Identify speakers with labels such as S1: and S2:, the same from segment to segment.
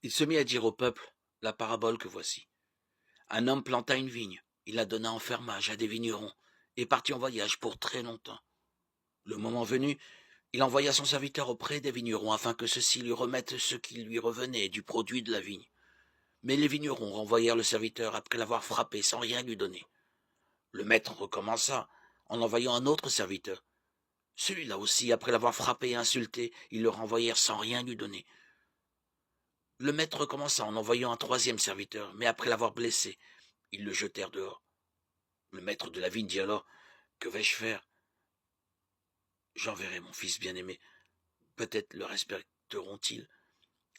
S1: Il se mit à dire au peuple la parabole que voici. Un homme planta une vigne, il la donna en fermage à des vignerons, et partit en voyage pour très longtemps. Le moment venu, il envoya son serviteur auprès des vignerons afin que ceux-ci lui remettent ce qui lui revenait du produit de la vigne. Mais les vignerons renvoyèrent le serviteur après l'avoir frappé sans rien lui donner. Le maître recommença en envoyant un autre serviteur. Celui-là aussi, après l'avoir frappé et insulté, ils le renvoyèrent sans rien lui donner. Le maître recommença en envoyant un troisième serviteur, mais après l'avoir blessé, ils le jetèrent dehors. Le maître de la vigne dit alors, que vais-je faire? J'enverrai mon fils bien-aimé. Peut-être le respecteront-ils.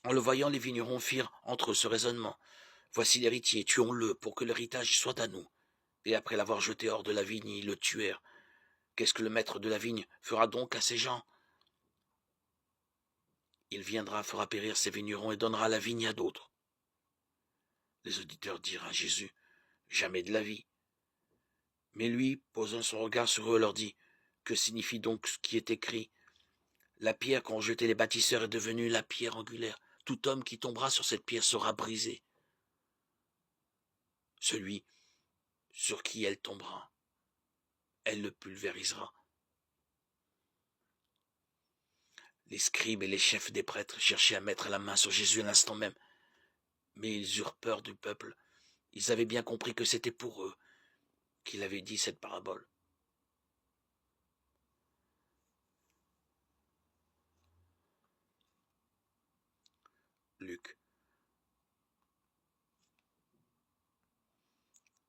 S1: En le voyant, les vignerons firent entre eux ce raisonnement. Voici l'héritier, tuons-le pour que l'héritage soit à nous. Et après l'avoir jeté hors de la vigne, ils le tuèrent. Qu'est-ce que le maître de la vigne fera donc à ces gens? Il viendra, fera périr ces vignerons et donnera la vigne à d'autres. Les auditeurs dirent à Jésus, jamais de la vie. Mais lui, posant son regard sur eux, leur dit, que signifie donc ce qui est écrit? La pierre qu'ont jetée les bâtisseurs est devenue la pierre angulaire. Tout homme qui tombera sur cette pierre sera brisé. Celui sur qui elle tombera, elle le pulvérisera. Les scribes et les chefs des prêtres cherchaient à mettre la main sur Jésus à l'instant même, mais ils eurent peur du peuple. Ils avaient bien compris que c'était pour eux qu'il avait dit cette parabole. Luc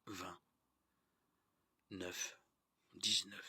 S1: 20, 9, 19.